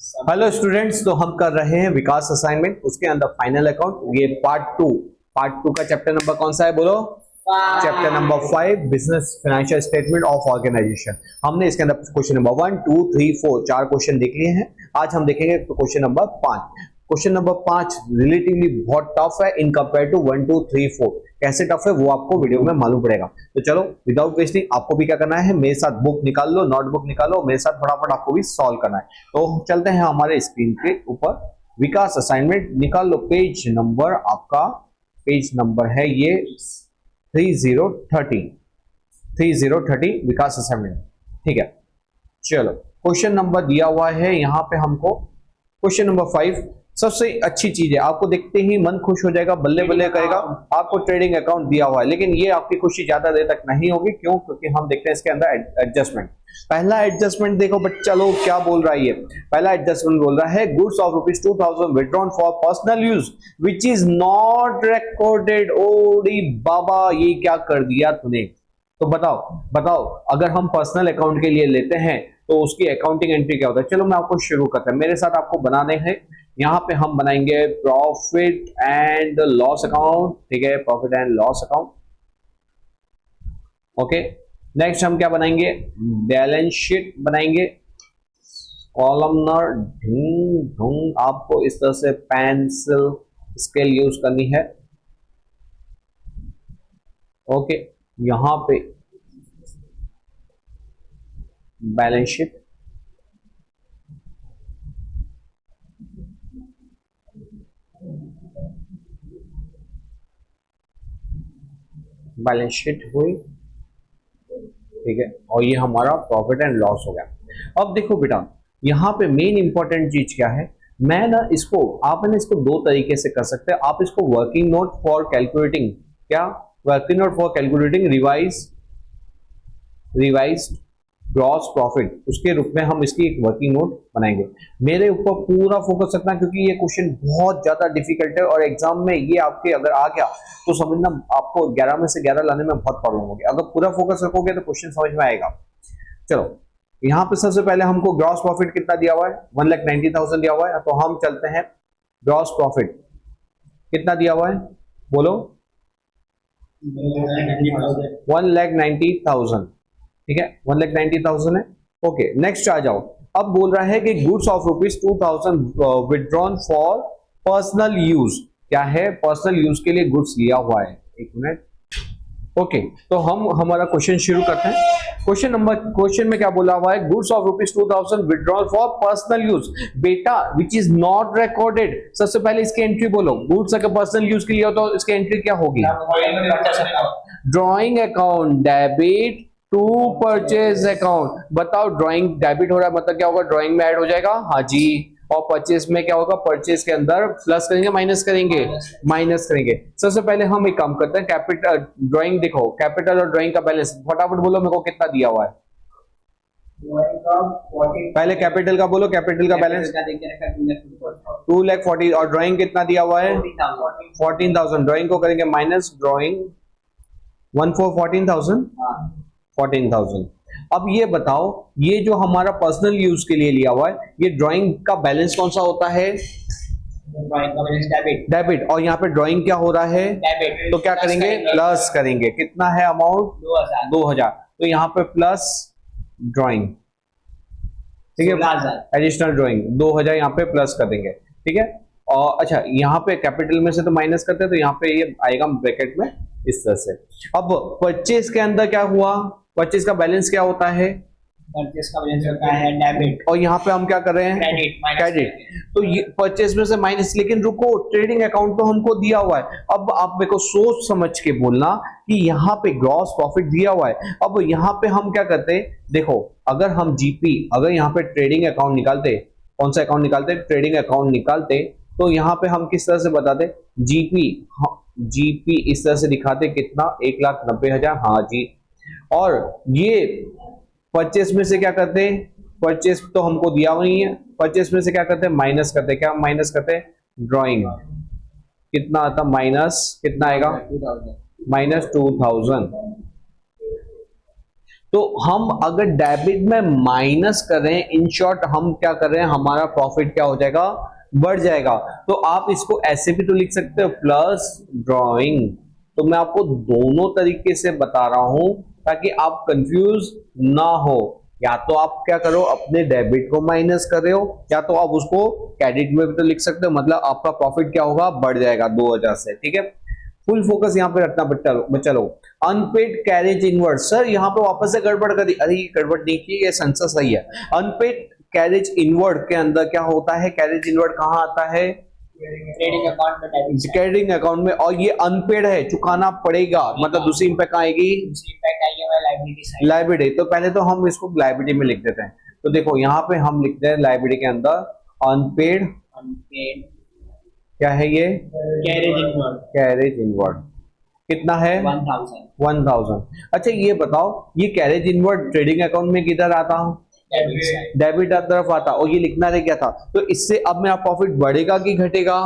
Hello students, तो हम कर रहे हैं विकास असाइनमेंट, उसके अंदर फाइनल अकाउंट। ये पार्ट टू का चैप्टर नंबर कौन सा है बोलो? Chapter number 5, business financial statement of organisation. हमने इसके अंदर क्वेश्चन नंबर 1, 2, 3, 4 चार क्वेश्चन देख लिए हैं। आज हम देखेंगे question number 5। Question number 5 relatively बहुत टफ है इन कंपेयर टू 1, 2, 3, 4। कैसे टफ है वो आपको वीडियो में मालूम पड़ेगा। तो चलो विदाउट वेस्टिंग, आपको भी क्या करना है, मेरे साथ बुक निकाल लो, नोटबुक निकालो, मेरे साथ फटाफट आपको भी सॉल्व करना है। तो चलते हैं हमारे स्क्रीन के ऊपर। विकास असाइनमेंट निकाल लो। पेज नंबर आपका, पेज नंबर है ये 3030 विकास असाइनमेंट। ठीक है, चलो क्वेश्चन नंबर दिया हुआ है यहाँ पे हमको। क्वेश्चन नंबर 5 सबसे अच्छी चीज है, आपको देखते ही मन खुश हो जाएगा, बल्ले बल्ले करेगा। आपको ट्रेडिंग अकाउंट दिया हुआ है, लेकिन ये आपकी खुशी ज्यादा देर तक नहीं होगी। क्यों? क्योंकि हम देखते हैं इसके अंदर एडजस्टमेंट। पहला एडजस्टमेंट देखो बच्चा लोग क्या बोल रहा है। ये पहला एडजस्टमेंट बोल रहा है, goods of ₹2000 withdrawn for personal use which is not recorded. ओडी बाबा, ये क्या कर दिया तूने? तो बताओ अगर हम पर्सनल अकाउंट के लिए लेते हैं तो उसकी अकाउंटिंग एंट्री क्या होता है। चलो मैं आपको शुरू करता हूं, मेरे साथ आपको बनाने हैं। यहाँ पे हम बनाएंगे प्रॉफिट एंड लॉस अकाउंट। ठीक है, profit and loss account. Okay, next हम क्या बनाएंगे? बैलेंस शीट बनाएंगे। कॉलमनर ढूंढ ढूंढ, आपको इस तरह से पेंसिल स्केल यूज करनी है। ओके, यहां पे बैलेंस शीट, बैलेंस शीट हुई। ठीक है, और ये हमारा प्रॉफिट एंड लॉस हो गया। अब देखो बेटा, यहाँ पे मेन इंपॉर्टेंट चीज क्या है। मैं ना इसको, आप है ना इसको दो तरीके से कर सकते हैं। आप इसको वर्किंग नोट फॉर कैलकुलेटिंग, क्या working note for calculating revised gross profit, उसके रूप में हम इसकी एक वर्किंग नोट बनाएंगे। मेरे ऊपर पूरा फोकस रखना, क्योंकि ये क्वेश्चन बहुत ज्यादा डिफिकल्ट है और एग्जाम में ये आपके अगर आ गया तो समझना आपको 11 में से 11 लाने में बहुत प्रॉब्लम होगी। अगर पूरा फोकस रखोगे तो क्वेश्चन समझ में आएगा। चलो, यहाँ पे सबसे पहले हमको ग्रॉस प्रॉफिट कितना दिया हुआ है? 1,90,000 दिया हुआ है। तो हम चलते हैं, ग्रॉस प्रॉफिट कितना दिया हुआ है बोलो? 1,90,000। ठीक है, 1,90,000 है। ओके, नेक्स्ट आ जाओ। अब बोल रहा है कि goods of ₹2,000 withdrawn for personal use. क्या है? पर्सनल यूज के लिए गुड्स लिया हुआ है। एक मिनट। ओके, तो हम हमारा क्वेश्चन शुरू करते हैं। क्वेश्चन में क्या बोला हुआ है? Goods of ₹2,000 withdrawal for personal use. बेटा विच इज नॉट रिकॉर्डेड, सबसे पहले इसकी एंट्री बोलो। गुड्स अगर पर्सनल यूज के लिए हो तो इसकी एंट्री क्या होगी? Drawing account debit to purchase account. बताओ, ड्रॉइंग डेबिट हो रहा है मतलब क्या होगा? ड्रॉइंग में ऐड हो जाएगा। हाँ जी। और परचेज में क्या होगा? परचेज के अंदर प्लस करेंगे, माइनस करेंगे, माइनस करेंगे। सबसे पहले हम एक काम करते हैं, कैपिटल ड्राइंग देखो, कैपिटल और ड्राइंग का बैलेंस फटाफट बोलो मेरे को कितना दिया हुआ है। पहले कैपिटल का बोलो, कैपिटल का बैलेंस 2,40,000 और ड्राइंग कितना दिया हुआ है? 14,000। ड्राइंग को करेंगे माइनस, ड्राइंग 14,000। अब ये बताओ, ये जो हमारा पर्सनल यूज के लिए लिया हुआ है, ये ड्राइंग का बैलेंस कौन सा होता है? डेबिट। और यहाँ पे ड्राइंग क्या हो रहा है? डेबिट। तो क्या करेंगे? प्लस करेंगे। कितना है अमाउंट? 2,000। तो यहाँ पे प्लस ड्राइंग, ठीक है, एडिशनल ड्राइंग 2,000 यहाँ पे प्लस कर देंगे। ठीक है, और अच्छा यहाँ पे कैपिटल में से तो माइनस करते हैं, तो यहाँ पे ये आएगा ब्रैकेट में इस तरह से। अब परचेज के अंदर क्या हुआ? परचेज का बैलेंस क्या होता है? परचेज का बैलेंस होता है डेबिट, और यहाँ पे हम क्या कर रहे हैं? क्रेडिट। तो ये परचेज में से माइनस, लेकिन रुको, ट्रेडिंग अकाउंट तो हमको दिया हुआ है। अब आप मेरे को सोच समझ के बोलना कि यहाँ पे ग्रॉस प्रॉफिट दिया हुआ है। अब यहाँ पे हम क्या करते हैं, देखो, अगर हम जीपी, अगर यहाँ पे ट्रेडिंग अकाउंट निकालते, कौन सा अकाउंट निकालते? ट्रेडिंग अकाउंट निकालते, तो यहाँ पे हम किस तरह से बताते? जीपी इस तरह से दिखाते, कितना? 1,90,000। हाँ जी। और ये परचेस में से क्या करते हैं? परचेस तो हमको दिया नहीं है, परचेस में से क्या करते हैं? माइनस करते हैं। क्या माइनस करते हैं? ड्राइंग। कितना आता? माइनस, कितना आएगा? -2,000। तो हम अगर डेबिट में माइनस कर रहे हैं, इन शॉर्ट हम क्या कर रहे हैं, हमारा प्रॉफिट क्या हो जाएगा, बढ़ जाएगा। तो आप इसको ऐसे भी तो लिख सकते हो, प्लस ड्रॉइंग। तो मैं आपको दोनों तरीके से बता रहा हूं ताकि आप कंफ्यूज ना हो। या तो आप क्या करो, अपने डेबिट को माइनस कर रहे हो, या तो आप उसको क्रेडिट में भी तो लिख सकते हो, मतलब आपका प्रॉफिट क्या होगा, बढ़ जाएगा 2000 से। ठीक है, फुल फोकस यहाँ पे रखना बच्चा लोग। अनपेड कैरेज इनवर्ड, सर यहाँ पे वापस से गड़बड़ कर दी। अरे ये गड़बड़ नहीं की, ये सेंसर सही है। अनपेड कैरेज इनवर्ड के अंदर क्या होता है, कैरेज इनवर्ड कहाँ आता है, ट्रेडिंग अकाउंट में डेबिट ट्रेडिंग अकाउंट में, और ये अनपेड है, चुकाना पड़ेगा, मतलब दूसरी इंपैक्ट कहाँ आएगी, दूसरी इम्पैक्ट आई है लायबिलिटी साइड। लाइबिलिटी। तो पहले तो हम इसको लाइबिलिटी में लिख देते हैं। तो देखो यहाँ पे हम लिखते हैं लाइबिलिटी के अंदर अनपेड, अनपेड क्या है ये, कैरेज इनवर्ड कैरेज इनवर्ड कितना है, 1000। अच्छा ये बताओ, ये कैरेज इनवर्ड ट्रेडिंग अकाउंट में किधर आता हूँ, डेबिट साइड, डेबिट तरफ आता, और ये लिखना रह गया था। तो इससे अब मेरा प्रॉफिट बढ़ेगा कि घटेगा,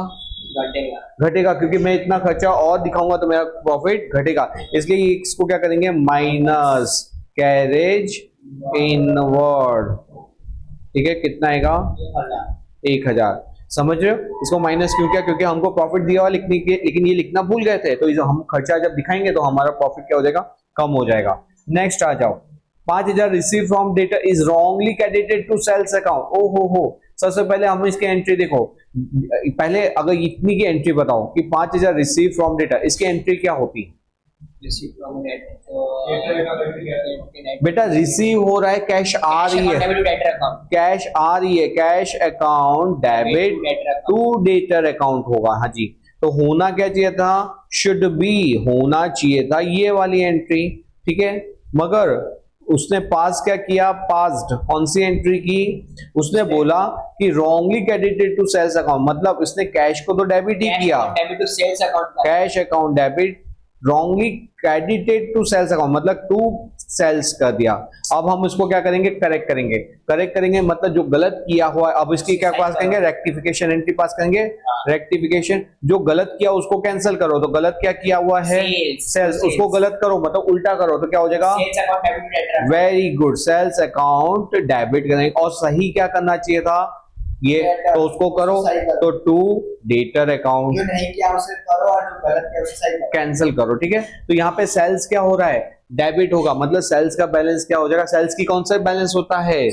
घटेगा। घटेगा, क्योंकि मैं इतना खर्चा और दिखाऊंगा तो मेरा प्रॉफिट घटेगा। इसलिए इसको क्या करेंगे, माइनस कैरेज इनवर्ड। ठीक है, कितना आएगा, 1000। समझ रहे हो, इसको माइनस क्यों किया, क्योंकि हमको प्रॉफिट दिया हुआ लिखने के, लेकिन ये लिखना भूल गए थे। तो हम खर्चा जब दिखाएंगे तो हमारा प्रॉफिट क्या हो जाएगा, कम हो जाएगा। नेक्स्ट आ जाओ, 5000 receive from debtor is wrongly credited to sales account. ओ हो, सबसे पहले हम इसकी एंट्री देखो। पहले अगर इतनी की एंट्री बताओ कि 5000 रिसीव फ्रॉम डेटर, इसकी एंट्री क्या होती, रिसीव फ्रॉम डेटर, तो बेटा रिसीव हो रहा है, कैश आ रही है, डेबिट डेटर अकाउंट, कैश आ रही है, cash account debit to debtor account होगा। हाँ जी, तो होना क्या चाहिए था, शुड बी होना चाहिए था ये वाली एंट्री। ठीक है, मगर उसने पास क्या किया, पास्ड कौन सी एंट्री की, उसने बोला कि wrongly credited to sales account, मतलब इसने कैश को तो डेबिट ही किया, debit to sales account, cash account debit, wrongly credited to sales account मतलब टू सेल्स कर दिया। अब हम इसको क्या करेंगे, करेक्ट करेंगे मतलब जो गलत किया हुआ है, अब इसकी क्या पास करेंगे, रेक्टिफिकेशन एंट्री पास करेंगे। रेक्टिफिकेशन, जो गलत किया उसको कैंसिल करो, तो गलत क्या किया हुआ है, सेल्स, उसको गलत करो मतलब उल्टा करो, तो क्या हो जाएगा, sales account debit debtor, very good, sales account debit करेंगे। और सही क्या करना चाहिए था ये, तो उसको करो, तो टू डेटर अकाउंट, जो नहीं किया उसे करो और जो गलत किया उसे सही करो, कैंसिल करो। ठीक है, तो यहाँ पे सेल्स क्या हो रहा है, डेबिट होगा, मतलब सेल्स का बैलेंस क्या हो जाएगा, सेल्स की कौन सा बैलेंस होता है,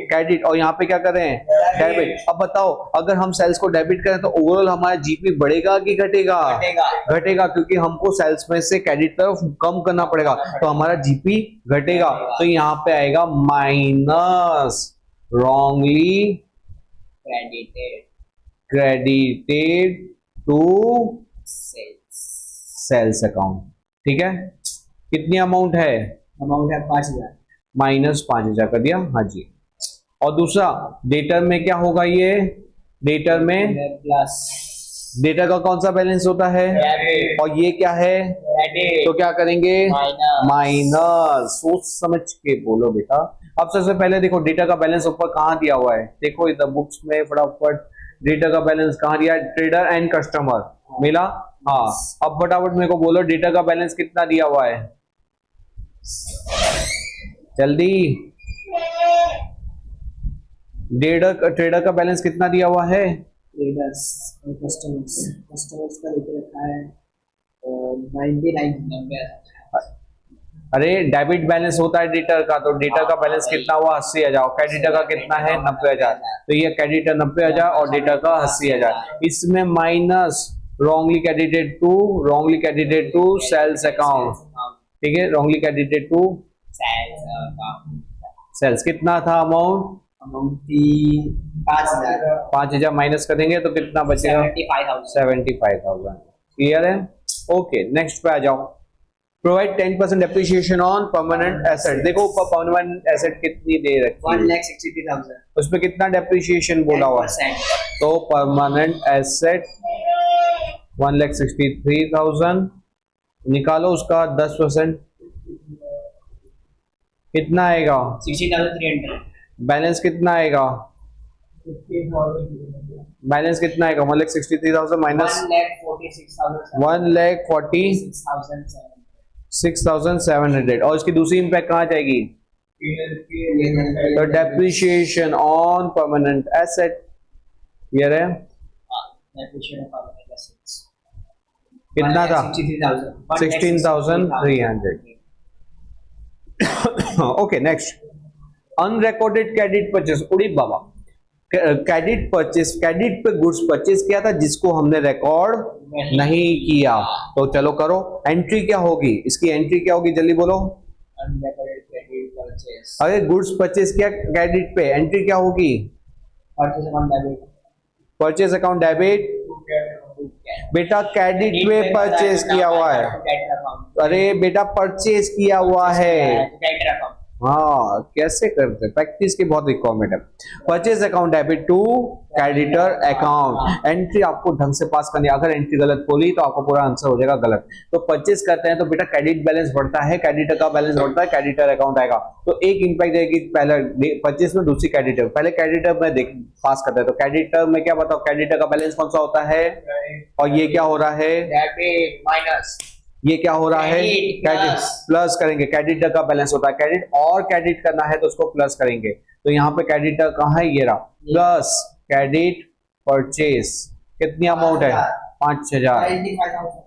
क्रेडिट, और यहाँ पे क्या कर रहे हैं, डेबिट। अब बताओ, अगर हम सेल्स को डेबिट करें तो ओवरऑल हमारा जीपी बढ़ेगा कि घटेगा, घटेगा, क्योंकि हमको सेल्स में से क्रेडिट तरफ कम करना पड़ेगा, तो हमारा जीपी घटेगा। तो यहाँ पे आएगा minus wrongly credited to sales account. ठीक है, कितनी अमाउंट है, अमाउंट है 5000, माइनस 5000 कर दिया। हाँ जी, और दूसरा डेटर में क्या होगा, ये डेटर में प्लस डेटर का कौन सा बैलेंस होता है, और ये क्या है, तो क्या करेंगे, माइनस। सोच समझ के बोलो बेटा। अब सबसे पहले देखो डेटा का बैलेंस ऊपर कहाँ दिया हुआ है, देखो इधर बुक्स में फटाफट डेटा का बैलेंस कहाँ दिया है, ट्रेडर एंड कस्टमर मिला। हाँ, अब फटाफट मेरे को बोलो डेटा का बैलेंस कितना दिया हुआ है, जल्दी, ट्रेडर का बैलेंस कितना दिया हुआ है, ट्रेडर्स और कस्टमर्स का लेके रखा है 99 अरे डेबिट बैलेंस होता है डेटर का, तो डेटर का बैलेंस कितना हुआ, 80,000, क्रेडिटर का कितना है, 90,000। तो ये क्रेडिटर 90,000 और डेटर का 80,000। इसमें minus wrongly credited to sales account. ठीक है, रॉन्गली क्रेडिटेड टू सेल्स कितना था अमाउंट, अमाउंट थी 5000 माइनस करेंगे तो कितना बचेगा, 75,000। क्लियर है, ओके। नेक्स्ट पे आ जाओ, provide 10% depreciation on permanent asset. देखो परमानेंट एसेट कितनी दे रखी है, 1,63,000, उसमें कितना डेप्रिसिएशन बोला हुआ है, तो परमानेंट एसेट 1,63,000 निकालो, उसका 10% कितना आएगा, 60,300, बैलेंस कितना आएगा, बैलेंस कितना आएगा, 1,63,000 माइनस 1,46,000, 1,46,000 6,700 और इसकी दूसरी इम्पैक्ट कहाँ जाएगी? तो depreciation on permanent asset, clear है? कितना था? 16,300। Okay next, unrecorded credit purchase. उड़ी बाबा, क्रेडिट परचेस, क्रेडिट पे गुड्स परचेस किया था जिसको हमने रिकॉर्ड नहीं किया। तो चलो करो, एंट्री क्या होगी इसकी? एंट्री क्या होगी जल्दी बोलो। अगर गुड्स परचेस किया क्रेडिट पे, एंट्री क्या होगी? Purchase account debit. बेटा क्रेडिट पे परचेस किया हुआ है, अरे बेटा परचेस किया हुआ है। हाँ कैसे करते, प्रैक्टिस की बहुत रिक्वायरमेंट है। Purchase account debit to creditor account, entry आपको ढंग से पास करनी है। अगर एंट्री गलत बोली तो आपको पूरा आंसर हो जाएगा गलत। तो परचेज करते हैं तो बेटा क्रेडिट बैलेंस बढ़ता है, क्रेडिटर का बैलेंस बढ़ता है, क्रेडिटर अकाउंट आएगा। तो एक इंपैक्ट जाएगी पहले परचेज में, दूसरी क्रेडिटर। पहले क्रेडिटर में देख पास करते हैं तो क्रेडिटर में क्या बताओ, क्रेडिटर का बैलेंस कौन सा होता है? और ये क्या हो रहा है? माइनस, ये क्या हो रहा है? क्रेडिट प्लस करेंगे, क्रेडिटर का बैलेंस होता है क्रेडिट, और क्रेडिट करना है तो उसको प्लस करेंगे। तो यहाँ पे क्रेडिटर कहाँ है? ये रहा, प्लस क्रेडिट परचेस। कितनी अमाउंट है? 5,000,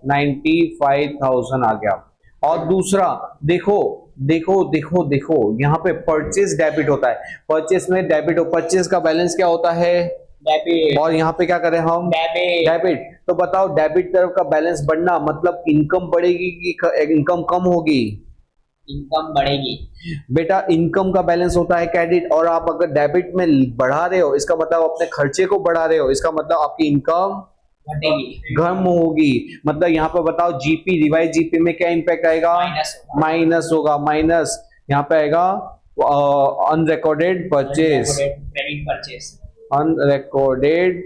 95,000 आ गया। और दूसरा देखो देखो देखो देखो, यहाँ पे परचेस डेबिट होता है, परचेस में डेबिट, परचेस का बैलेंस क्या होता है? डेबिट। और यहाँ पे क्या करें हम? डेबिट। तो बताओ डेबिट तरफ का बैलेंस बढ़ना मतलब इनकम बढ़ेगी कि इनकम कम होगी? इनकम बढ़ेगी बेटा। इनकम का बैलेंस होता है क्रेडिट, और आप अगर डेबिट में बढ़ा रहे हो इसका मतलब अपने खर्चे को बढ़ा रहे हो, इसका मतलब आपकी इनकम घटेगी, कम होगी। मतलब यहाँ पे बताओ जीपी, रिवाइज जीपी में क्या इंपैक्ट आएगा? माइनस होगा, माइनस यहाँ पे आएगा unrecorded purchase, credit purchase, unrecorded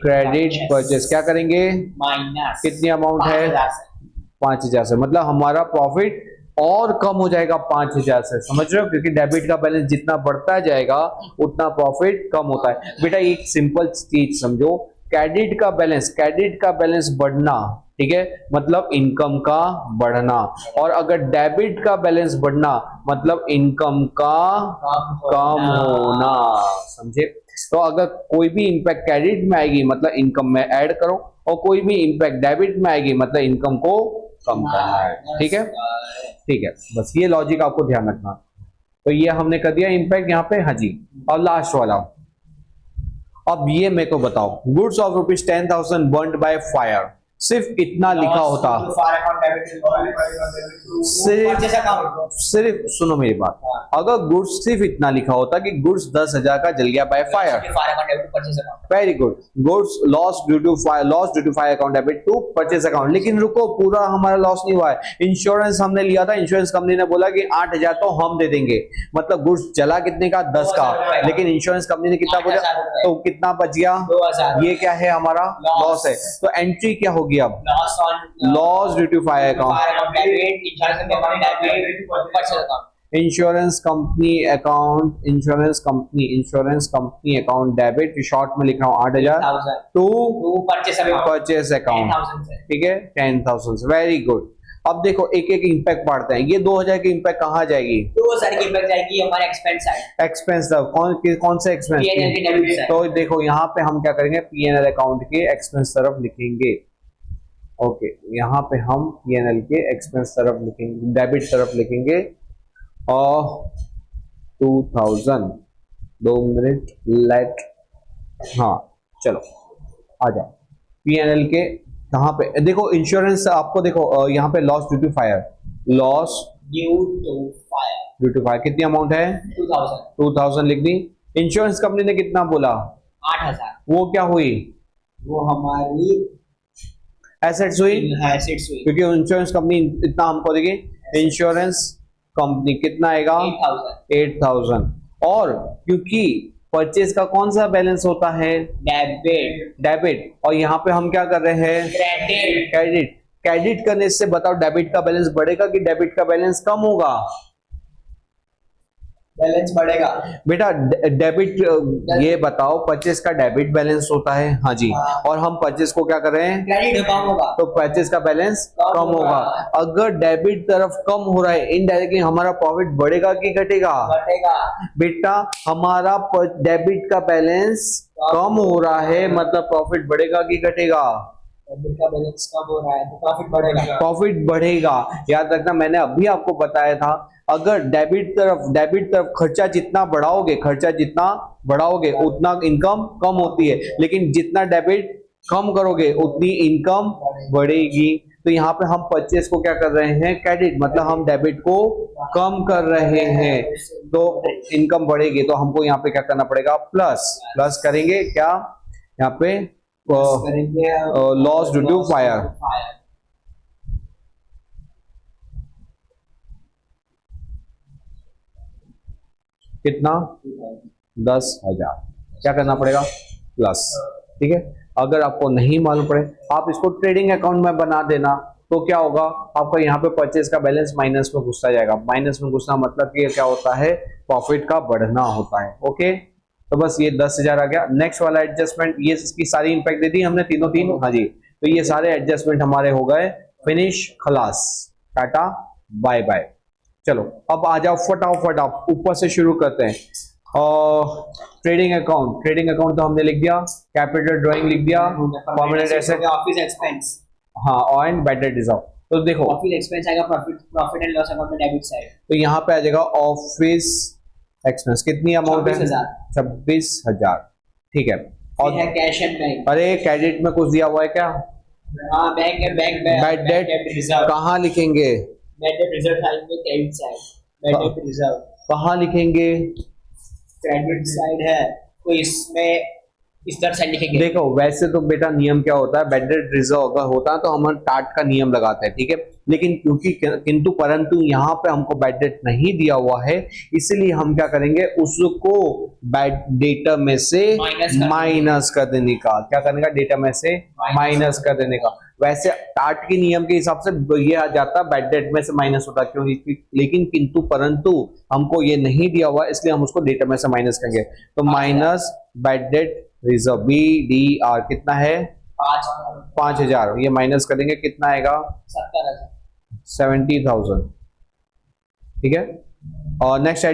credit purchase. क्या करेंगे? माइनस। कितनी अमाउंट है? 5,000 से। मतलब हमारा प्रॉफिट और कम हो जाएगा 5,000 से, समझ रहे हो? क्योंकि डेबिट का बैलेंस जितना बढ़ता जाएगा उतना प्रॉफिट कम होता है। बेटा एक सिंपल चीज समझो, क्रेडिट का बैलेंस बढ़ना, ठीक है, मतलब इनकम का बढ़ना, और अगर डेबिट का बैलेंस बढ़ना मतलब इनकम का कम होना, समझे? तो अगर कोई भी इंपैक्ट क्रेडिट में आएगी मतलब इनकम में ऐड करो, और कोई भी इंपैक्ट डेबिट में आएगी मतलब इनकम को कम करना है। ठीक है, ठीक है, बस ये लॉजिक आपको ध्यान रखना। तो ये हमने कर दिया इंपैक्ट यहाँ पे। हाँ जी, और लास्ट वाला, अब ये मेरे को बताओ, goods of ₹10,000 burned by fire, सिर्फ इतना लिखा होता, सिर्फ सुनो मेरी बात, अगर गुड्स सिर्फ इतना लिखा होता कि गुड्स 10,000 का जल गया by fire, very good, goods loss due to fire account debit to purchase account. लेकिन रुको, पूरा हमारा लॉस नहीं हुआ है। इंश्योरेंस हमने लिया था, इंश्योरेंस कंपनी ने बोला कि 8,000 तो हम दे देंगे, मतलब गुड्स जला कितने का? 10 का, लेकिन इंश्योरेंस कंपनी ने कितना बोला? तो कितना बच गया? 2,000। ये क्या है? हमारा लॉस है। तो एंट्री क्या होगी अब? Loss due to fire account, insurance company account debit, short में लिख रहा हूँ 8,000 टू परचेस अकाउंट, ठीक है, 10,000। Very good. अब देखो एक एक इंपैक्ट पढ़ते हैं। ये 2,000 की इंपैक्ट कहाँ जाएगी? 2,000 की इंपैक्ट जाएगी हमारे एक्सपेंस साइड। एक्सपेंस कौन से एक्सपेंस? तो देखो यहाँ पे हम क्या करेंगे, P&L अकाउंट के एक्सपेंस तरफ लिखेंगे। ओके, यहाँ पे हम P&L के एक्सपेंस तरफ लिखेंगे, डेबिट तरफ लिखेंगे, और 2,000, 2 मिनट लेट, हाँ चलो आ जाओ। P&L के कहाँ पे देखो, इंश्योरेंस आपको देखो यहाँ पे loss due to fire, loss due to fire कितनी अमाउंट है? 2,000 लिख दी। इंश्योरेंस कंपनी ने कितना बोला? 8,000। वो क्या हुई? वो हमारी एसेट्स हुई, क्योंकि इंश्योरेंस कंपनी इतना हमको देगी। इंश्योरेंस कंपनी कितना आएगा? 8,000। और क्योंकि परचेज का कौन सा बैलेंस होता है? डेबिट। और यहाँ पे हम क्या कर रहे हैं? क्रेडिट। क्रेडिट करने से बताओ डेबिट का बैलेंस बढ़ेगा कि डेबिट का बैलेंस कम होगा? बैलेंस बढ़ेगा। बेटा डेबिट, ये बताओ परचेस का डेबिट बैलेंस होता है, हाँ जी, और हम परचेस को क्या कर रहे हैं, क्रेडिट कम होगा। तो परचेस का बैलेंस कम कम होगा। अगर डेबिट तरफ कम हो रहा है, इनडायरेक्टली हमारा प्रॉफिट बढ़ेगा कि घटेगा? घटेगा। बेटा हमारा डेबिट का बैलेंस कम हो रहा है, मतलब प्रॉफिट बढ़ेगा कि घटेगा? डेबिट का बैलेंस कम हो रहा है तो प्रॉफिट बढ़ेगा। प्रॉफिट बढ़ेगा। याद रखना, मैंने अभी आपको बताया था, अगर डेबिट तरफ खर्चा जितना बढ़ाओगे उतना इनकम कम होती है, लेकिन जितना डेबिट कम करोगे उतनी इनकम बढ़ेगी। तो यहाँ पे हम परचेस को क्या कर रहे हैं, क्रेडिट, मतलब हम डेबिट को कम कर रहे हैं, तो इनकम बढ़ेगी। तो हमको यहाँ पे क्या करना पड़ेगा, प्लस करेंगे क्या, यहाँ पे करेंगे लॉस ड्यू टू फायर। कितना, 10,000, क्या करना पड़ेगा, प्लस। ठीक है, अगर आपको नहीं मालूम पड़े आप इसको ट्रेडिंग अकाउंट में बना देना, तो क्या होगा, आपका यहाँ पे परचेज का बैलेंस माइनस में घुसता जाएगा। माइनस में घुसना मतलब कि क्या होता है, प्रॉफिट का बढ़ना होता है। ओके, तो बस ये 10,000 आ गया। नेक्स्ट वाला एडजस्टमेंट, ये इसकी सारी इंपैक्ट दे दी हमने तीन, हाँ जी, तो ये सारे एडजस्टमेंट हमारे हो गए फिनिश, खलास, टाटा बाय बाय। चलो अब आ जाओ फटाफट, आप ऊपर से शुरू करते हैं। ट्रेडिंग अकाउंट तो हमने लिख दिया, कैपिटल ड्राइंग लिख दिया, परमानेंट एसेट, ऑफिस एक्सपेंस। हाँ, एंड बैड डेट रिजर्व। तो देखो ऑफिस एक्सपेंस आएगा प्रॉफिट एंड लॉस अकाउंट में डेबिट साइड। तो यहाँ पे आ जाएगा ऑफिस एक्सपेंस, कितनी अमाउंट है, 26,000। ठीक है, और कैश एंड बैंक। अरे क्रेडिट में कुछ दिया हुआ है क्या, हाँ बैंक है, बैड डेट रिजर्व। कहाँ लिखेंगे, बैड डेट रिजर्व आएंगे credit side, bad debt reserve कहाँ लिखेंगे, क्रेडिट साइड है तो इसमें इस तरह साइड लिखेंगे। देखो वैसे तो बेटा नियम क्या होता है, बैड डेट रिजर्व अगर होता है तो हम टाट का नियम लगाते हैं, ठीक है, लेकिन क्योंकि किंतु परंतु यहाँ पे हमको बैड डेट नहीं दिया हुआ है, इसलिए हम क्या करेंगे, उसको बैड डेटा में से माइनस कर देने का, क्या करने का, डेटा में से माइनस कर देने का। वैसे टाट के नियम के हिसाब से ये आ जाता है, बैड डेट में से माइनस होता क्यों, लेकिन किंतु परंतु हमको ये नहीं दिया हुआ, इसलिए हम उसको डेटा में से माइनस करेंगे। तो minus bad debt reserve, BDR कितना है, 5,000, ये माइनस करेंगे कितना आएगा, 70,000। ठीक है, और नेक्स्ट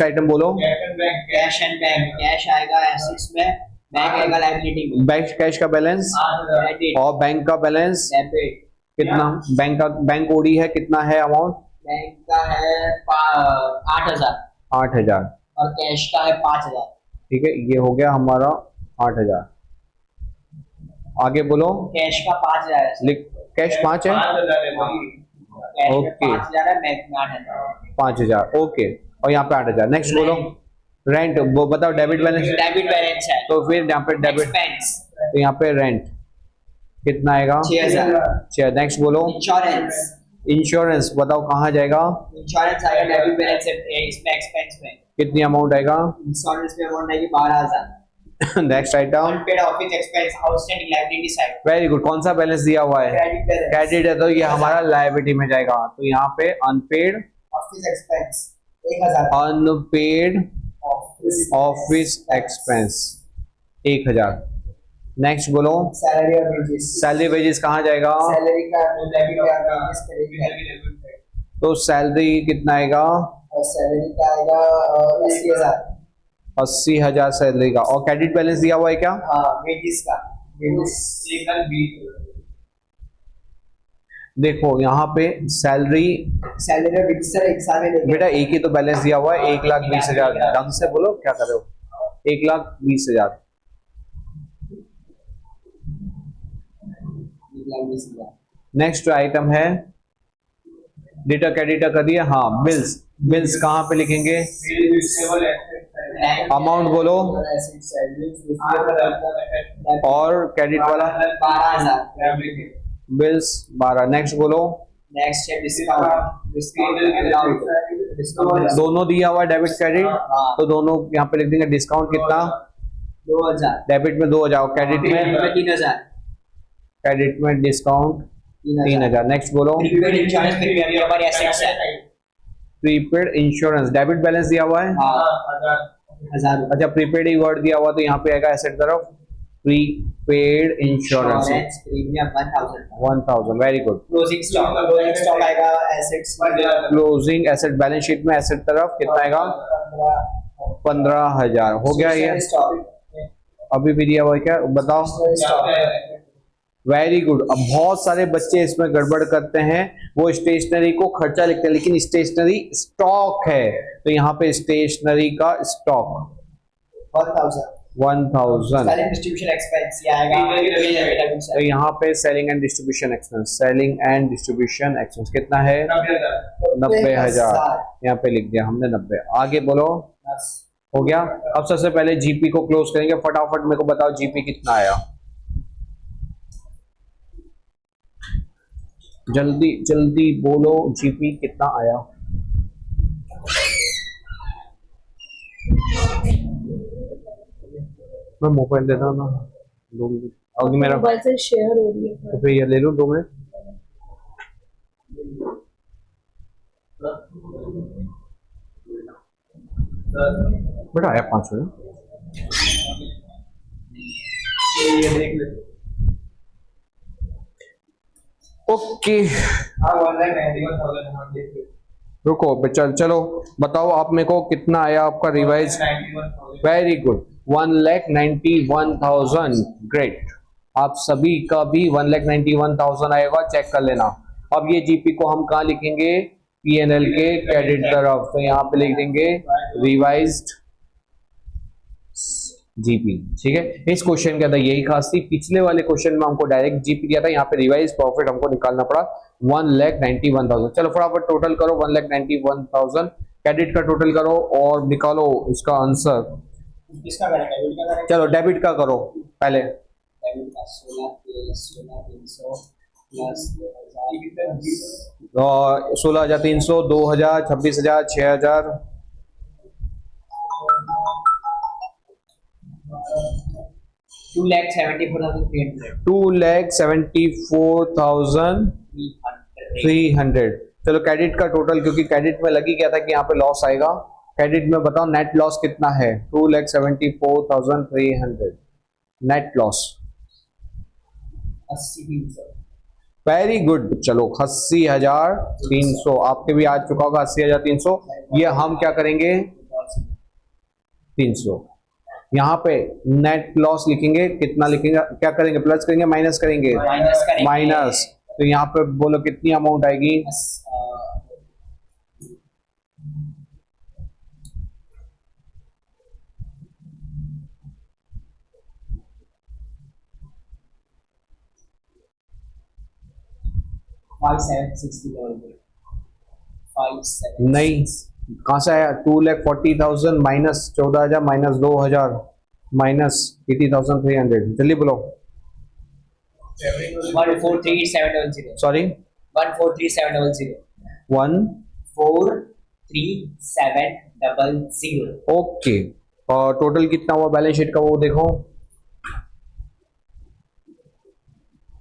आइटम बोलो, कैश एंड बैंक। कैश आएगा एसेट्स में, बैंक आएगा लायबिलिटी में। बैंक कैश का बैलेंस और बैंक का बैलेंस डेबिट कितना, बैंक ओडी है, कितना है अमाउंट, बैंक का है 8,000 8,000, और कैश का है 5,000। ठीक है, ये हो गया हमारा 8,000। आगे बोलो, कैश का 5,000 है, लिख, कैश 5 है, ओके, 5,000 है, बैंक में 8,000। 5,000, ओके, और यहाँ पे 8,000। नेक्स्ट बोलो, रेंट, वो बताओ, डेबिट बैलेंस है, तो फिर यहाँ पे डेबिट, तो यहाँ पे रेंट कितना आएगा, 6,000। नेक्स्ट बोलो, इंश्योरेंस बताओ कहाँ जाएगा, इंश्योरेंस आएगा डेबिट बैलेंस इसमें, एक्सपेंस में। कितनी अमाउंट आएगा, इंश्योरेंस में अमाउंट आएगी 12,000। Next item, unpaid office expense, outstanding liability side. Very good, कौन सा बैलेंस दिया हुआ है, क्रेडिट है, तो ये हमारा लायबिलिटी में जाएगा। तो यहाँ पे unpaid office expense 1,000, unpaid office expense 1,000। Next बोलो, सैलरी और वेजेस। सैलरी वेजेस कहाँ जाएगा, सैलरी का डेबिट और वेजेस करेंगे, तो सैलरी कितना आएगा, और सैलरी का आएगा 80,000। 80,000 सैलरी का, और क्रेडिट बैलेंस दिया हुआ है क्या, हाँ वेजेस का, वेजेस देखो यहाँ पे सैलरी और वेजेस सर एक साथ में लेंगे। बेटा एक ही तो बैलेंस दिया हुआ है, 1,20,000, ढंग से बोलो क्या कर रहे हो, 1,20,000। नेक्स्ट आइटम है डेटा क्रेडिटर कर दिया, हाँ, बिल्स कहाँ पे लिखेंगे, अमाउंट बोलो, और क्रेडिट वाला 12,000। बिल्स 12। नेक्स्ट बोलो, नेक्स्ट है डिस्काउंट दोनों दिया हुआ डेबिट क्रेडिट, तो दोनों यहाँ पे लिख देंगे, डिस्काउंट कितना, 2,000। डेबिट में 2,000, क्रेडिट में 3,000। क्रेडिट में डिस्काउंट 3,000। नेक्स्ट बोलो, इंश्योरेंस में हमारे एसेट्स है, प्रीपेड इंश्योरेंस, डेबिट बैलेंस दिया हुआ है। हाँ 1000 अच्छा प्रीपेड ही वर्ड दिया हुआ तो यहाँ पे आएगा एसेट तरफ, prepaid insurance premium 1000 1000, very good. Closing stock आएगा assets closing asset balance sheet में एसेट तरफ कितना आएगा, 15,000 हो गया ये। अभी भी दिया हुआ है क्या बताओ, वेरी गुड। अब बहुत सारे बच्चे इसमें गड़बड़ करते हैं, वो स्टेशनरी को खर्चा लिखते हैं लेकिन स्टेशनरी स्टॉक है, तो यहाँ पे स्टेशनरी का स्टॉक 1000, डिस्ट्रीब्यूशन एक्सपेंस ये आएगा तो यहाँ पे selling and distribution expense, selling and distribution expense कितना है 90,000, यहाँ पे लिख दिया हमने 90। आगे बोलो, हो गया। अब सबसे पहले जीपी को क्लोज करेंगे, फटाफट मेरे को बताओ जीपी कितना आया, जल्दी जल्दी बोलो जीपी कितना आया। मैं मोबाइल देता हूँ ना 2 मिनट, अभी मेरा मोबाइल से शेयर हो रही है तो फिर ये ले लूँ 2 मिनट। बेटा आया 5 मिनट। ओके रुको चलो बताओ आप मेरे को कितना आया आपका रिवाइज। Very good, 1,91,000, great. आप सभी का भी 1,91,000 आएगा, चेक कर लेना। अब ये जीपी को हम कहाँ लिखेंगे, पीएनएल के क्रेडिट तरफ, तो यहाँ पे लिख देंगे रिवाइज्ड जीपी, ठीक है। इस क्वेश्चन के अंदर यही खास थी, पिछले वाले क्वेश्चन में हमको डायरेक्ट जीपी दिया था, यहाँ पे रिवाइज प्रॉफिट हमको निकालना पड़ा 1,91,000। चलो फटाफट टोटल करो 1,91,000, क्रेडिट का टोटल करो और निकालो इसका आंसर। किसका करेंगे? चलो डेबिट का करो पहले, डेबिट का 16,300 प्लस 16,300, 2,000, 26,000, 6,000, 2,74,300 2,74,300। चलो क्रेडिट का टोटल, क्योंकि क्रेडिट में लगी गया था कि यहाँ पे लॉस आएगा, क्रेडिट में बताओ नेट लॉस कितना है, 2,74,300 नेट लॉस। 80,300 वेरी गुड, चलो 80,300 आपके भी आ चुका होगा 80,300। ये हम क्या करेंगे 300, यहाँ पे नेट लॉस लिखेंगे, कितना लिखेंगे, क्या करेंगे, प्लस करेंगे माइनस करेंगे, माइनस, तो यहाँ पे बोलो कितनी अमाउंट आएगी, 5,760 नहीं कहाँ से आया, 2,40,000 माइनस 14,000 माइनस 2,000 माइनस 80,300, जल्दी बोलो। 1,43,700 सॉरी 1,43,700 1,43,700 ओके। और टोटल कितना हुआ बैलेंस शीट का वो देखो,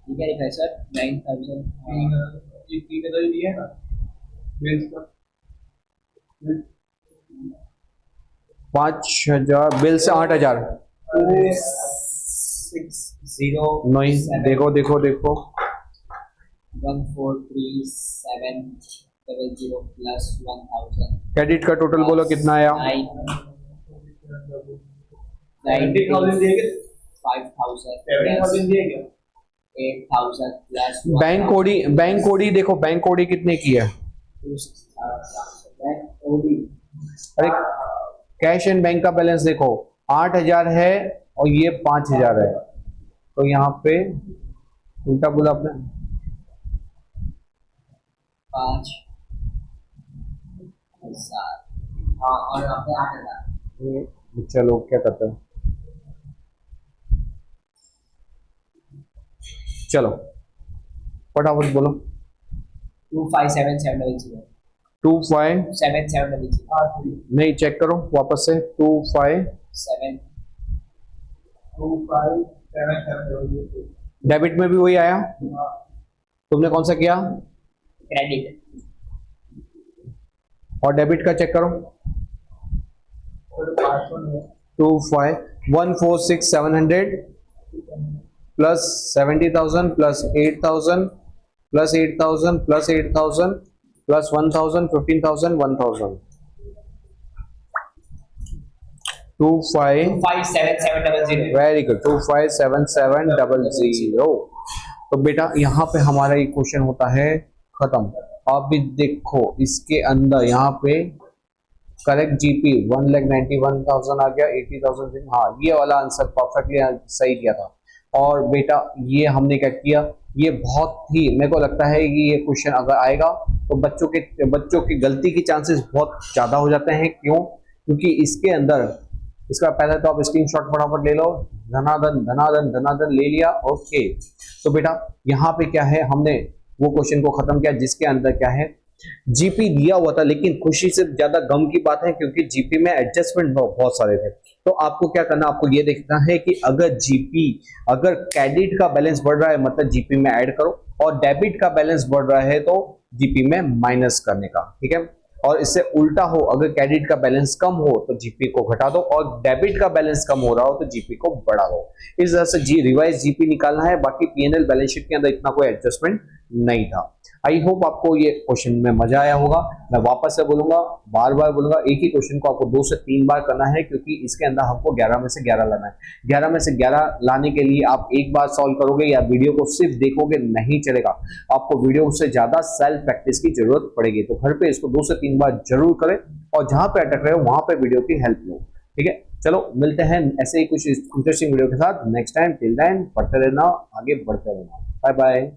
ठीक है सर 9,000 5,000 बिल से 8,000 नहीं, देखो देखो देखो 1,43,700 प्लस 1,000 क्रेडिट का टोटल बोलो कितना आया, 5,000 8,000 प्लस बैंक कोडी देखो, बैंक कोडी कितने की है, अरे कैश एंड बैंक का बैलेंस देखो 8,000 है और ये 5,000 है, तो यहाँ पे उल्टा बोला आपने 5,000 हाँ और यहाँ पे 8,000 चलो क्या करते हैं, चलो फटाफट बोलो 2,57,700 25 नहीं, चेक करो वापस से 25 डेबिट में भी वही आया, तुमने कौन सा किया, क्रेडिट और डेबिट का चेक करो, 25,146,700 plus 70,000 plus 8,000 plus 8,000 plus 8,000 plus 1,000 15,000 1,000 257700। Very good 257700। तो बेटा यहाँ पे हमारा ये क्वेश्चन होता है खत्म। आप भी देखो इसके अंदर यहाँ पे करेक्ट जीपी 1,91,000 आ गया, 80,000। हाँ ये वाला आंसर परफेक्टली सही किया था। और बेटा ये हमने क्या किया, ये बहुत ही मेरे को लगता है कि ये क्वेश्चन अगर आएगा तो बच्चों की गलती की चांसेस बहुत ज्यादा हो जाते हैं। क्यों? क्योंकि इसके अंदर इसका पहले तो आप स्क्रीनशॉट फटाफट ले लो, धनाधन धनाधन धनाधन ले लिया। ओके तो बेटा यहाँ पे क्या है, हमने वो क्वेश्चन को खत्म किया जिसके अंदर क्या है जीपी दिया हुआ था, लेकिन खुशी से ज्यादा गम की बात है क्योंकि जीपी में एडजस्टमेंट बहुत सारे थे। तो आपको क्या करना, आपको ये देखना है कि अगर क्रेडिट का बैलेंस बढ़ रहा है मतलब जीपी में ऐड करो, और डेबिट का बैलेंस बढ़ रहा है तो जीपी में माइनस करने का। ठीक है, और इससे उल्टा हो, अगर क्रेडिट का बैलेंस कम हो तो जीपी को घटा दो, और डेबिट का बैलेंस कम हो रहा हो तो जीपी को बढ़ा दो। इस तरह से रिवाइज जीपी निकालना है। बाकी पीएनएल बैलेंस शीट के अंदर इतना कोई एडजस्टमेंट नहीं था। आई होप आपको ये क्वेश्चन में मजा आया होगा। मैं वापस से बोलूंगा, बार बार बोलूंगा, एक ही क्वेश्चन को आपको 2 से 3 बार करना है क्योंकि इसके अंदर हमको 11 में से 11 लाना है। 11 में से 11 लाने के लिए आप एक बार सॉल्व करोगे या वीडियो को सिर्फ देखोगे नहीं चलेगा, आपको वीडियो से ज्यादा सेल्फ प्रैक्टिस की जरूरत पड़ेगी। तो घर पे इसको 2 से 3 बार जरूर करें, और जहां पे अटक रहे हो वहां पे वीडियो की हेल्प लो। ठीक है, चलो मिलते हैं ऐसे ही कुछ इंटरेस्टिंग वीडियो के साथ नेक्स्ट टाइम। टिल देन पढ़ते रहना, आगे बढ़ते रहना। Bye bye.